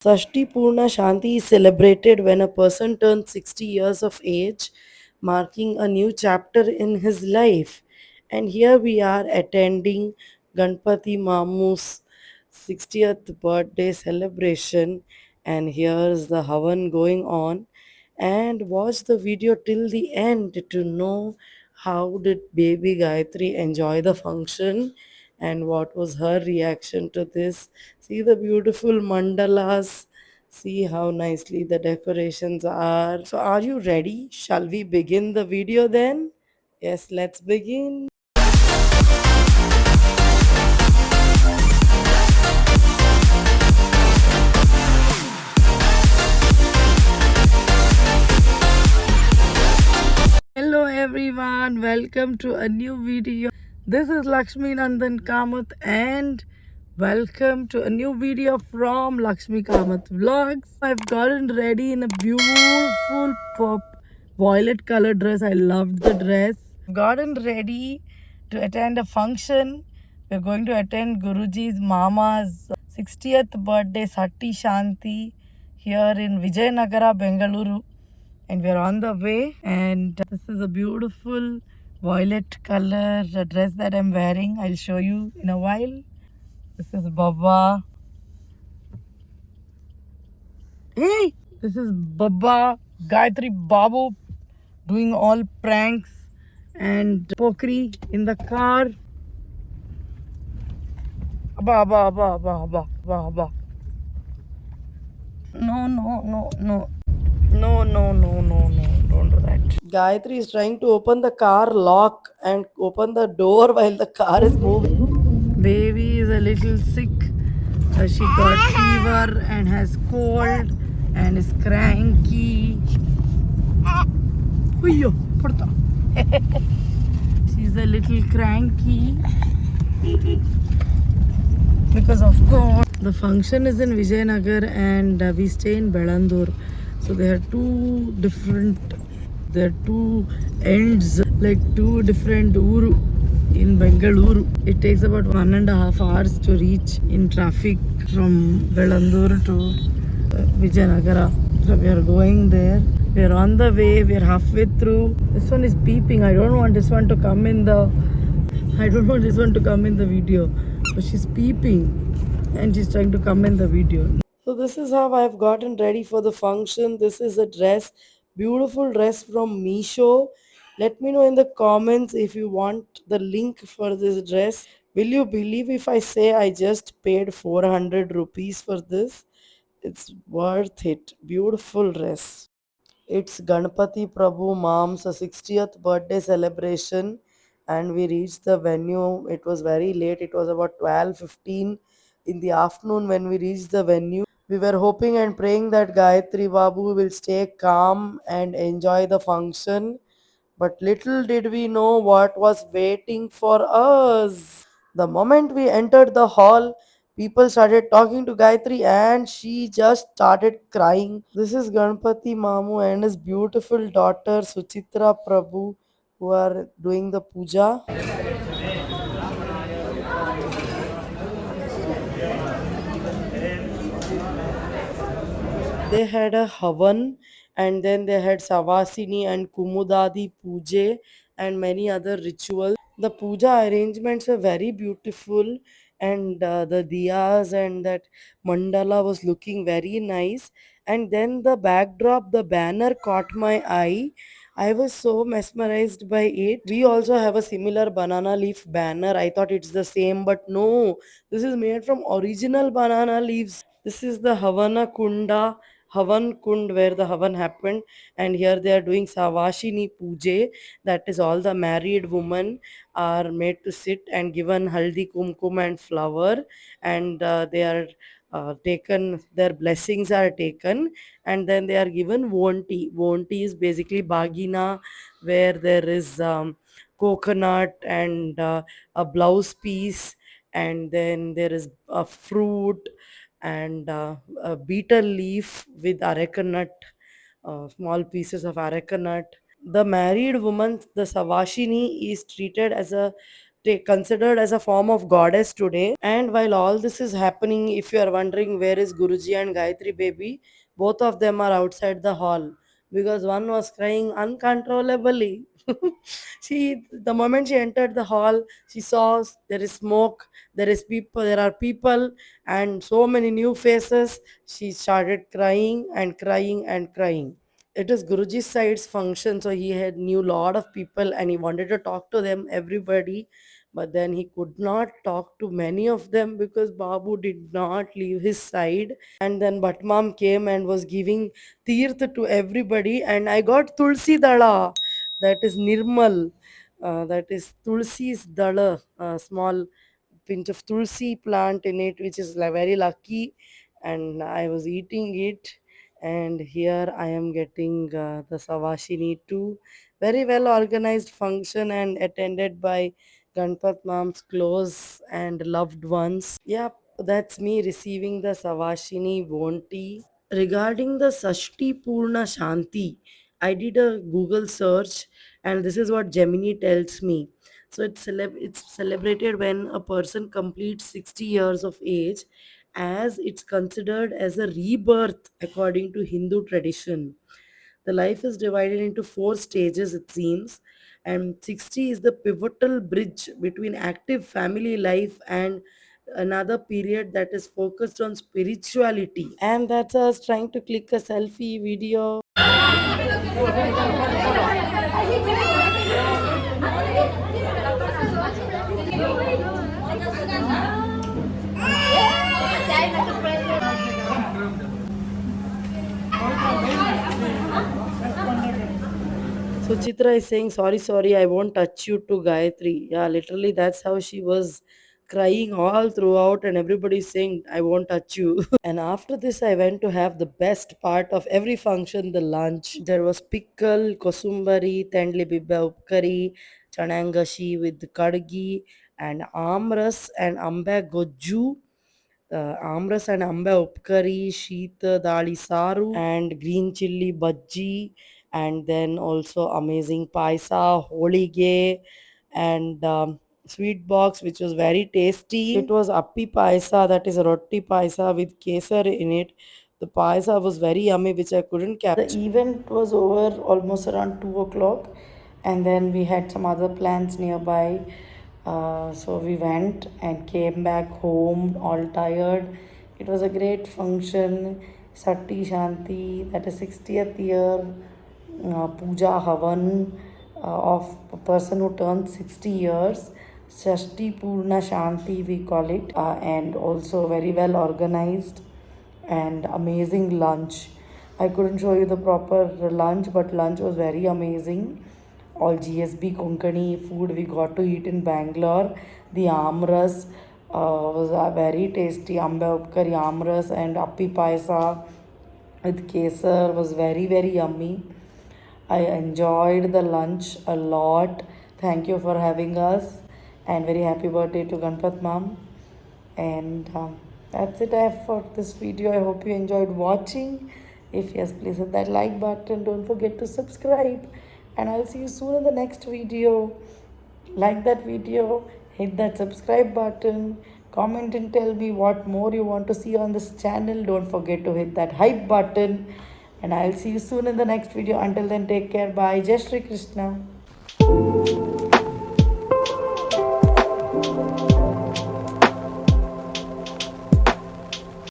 Sashti Purna Shanti is celebrated when a person turns 60 years of age, marking a new chapter in his life. And here we are attending Ganpati Mamu's 60th birthday celebration, and here's the Havan going on. And watch the video till the end to know how did baby Gayatri enjoy the function and what was her reaction to this. See the beautiful mandalas. See how nicely the decorations are. So, are you ready? Shall we begin the video then? Yes, let's begin. Hello everyone, welcome to a new video. This is Lakshmi Nandan Kamath and welcome to a new video from Lakshmi Kamath Vlogs. I've gotten ready in a beautiful violet color dress. I loved the dress. Gotten ready to attend a function. We're going to attend Guruji's Mama's 60th birthday Satti Shanti here in Vijayanagara, Bengaluru, and we're on the way. And this is a beautiful violet color dress that I'm wearing. I'll show you in a while. This is Baba. Hey, this is Baba Gayatri Babu doing all pranks and pokri in the car. Abba, abba, abba, abba, abba, abba, abba. No, no, no, no. No, no, no, no, no. Don't do that. Gayatri is trying to open the car lock and open the door while the car is moving. Baby is a little sick. She got fever and has cold and is cranky. Uyyo, porta. She's a little cranky because of cold. The function is in Vijayanagar and we stay in Belandur. So there are two ends, like two different uru in Bengaluru. It takes about 1.5 hours to reach in traffic from Belandur to Vijayanagara. So we are going there. We are on the way. We are halfway through. This one is peeping. I don't want this one to come in the video. But she's peeping and she's trying to come in the video. So this is how I've gotten ready for the function. This is a dress, beautiful dress from Meesho. Let me know in the comments if you want the link for this dress. Will you believe if I say I just paid 400 rupees for this? It's worth it. Beautiful dress. It's Ganpati Prabhu Mom's 60th birthday celebration, and we reached the venue. It was very late. It was about 12:15 in the afternoon when we reached the venue. We were hoping and praying that Gayatri Babu will stay calm and enjoy the function, but little did we know what was waiting for us. The moment we entered the hall, people started talking to Gayatri and she just started crying. This is Ganpati Mamu and his beautiful daughter Suchitra Prabhu who are doing the puja. They had a Havan and then they had Savasini and Kumudadi Puje and many other rituals. The puja arrangements were very beautiful and the diyas and that mandala was looking very nice. And then the backdrop, the banner caught my eye. I was so mesmerized by it. We also have a similar banana leaf banner. I thought it's the same, but no, this is made from original banana leaves. This is the Havana Kunda, Havan Kund where the Havan happened, and here they are doing Savashini Puje. That is all the married women are made to sit and given haldi kumkum and flower, and they are taken, their blessings are taken, and then they are given wonti. Wonti is basically bagina, where there is coconut and a blouse piece, and then there is a fruit and a betel leaf with areca nut, small pieces of areca nut. The married woman, the Savashini, is treated as a considered as a form of goddess today. And while all this is happening, if you are wondering where is Guruji and Gayatri baby, both of them are outside the hall because one was crying uncontrollably. The moment she entered the hall, she saw there is smoke, there are people, and so many new faces. She started crying and crying and crying. It is Guruji's side's function, so he had knew lot of people and he wanted to talk to them, everybody, but then he could not talk to many of them because Babu did not leave his side. And then Bhatmam came and was giving tirth to everybody, and I got Tulsi Dala, that is Nirmal, that is Tulsi's Dala, a small pinch of Tulsi plant in it, which is like very lucky, and I was eating it. And here I am getting the Savashini too. Very well organized function and attended by Ganpat Mam's close and loved ones. Yep, that's me receiving the Savashini Vonti. Regarding the Sashti Purna Shanti, I did a Google search and this is what Gemini tells me. So it's celebrated when a person completes 60 years of age, as it's considered as a rebirth according to Hindu tradition. The life is divided into four stages, it seems, and 60 is the pivotal bridge between active family life and another period that is focused on spirituality. And that's us trying to click a selfie video. So Chitra is saying, sorry, sorry, I won't touch you to Gayatri. Yeah, literally, that's how she was crying all throughout, and everybody saying, I won't touch you. And after this, I went to have the best part of every function, the lunch. There was pickle, kosumbari, tendli bibba uppkari, chanangashi with kadgi, and amras and amba goju, amras and amba upkari, sheet dali saru, and green chilli bhaji, and then also amazing paisa, holige, and sweet box, which was very tasty. It was appi paisa, that is roti paisa with kesar in it. The paisa was very yummy, which I couldn't capture. The event was over almost around 2 o'clock, and then we had some other plans nearby. So we went and came back home all tired. It was a great function. Sati Shanti, that is 60th year puja havan of a person who turns 60 years. Shashti Purna Shanti, we call it, and also very well organized and amazing lunch. I couldn't show you the proper lunch, but lunch was very amazing. All GSB Konkani food we got to eat in Bangalore. The amras was very tasty. Amba upkari amras and appi paisa with kesar was very very yummy. I enjoyed the lunch a lot. Thank you for having us, and very happy birthday to Ganpat Mom. And that's it I have for this video. I hope you enjoyed watching. If yes, please hit that like button. Don't forget to subscribe, and I'll see you soon in the next video. Like that video, hit that subscribe button, comment and tell me what more you want to see on this channel. Don't forget to hit that hype button, and I'll see you soon in the next video. Until then, take care. Bye. Jai Shri Krishna.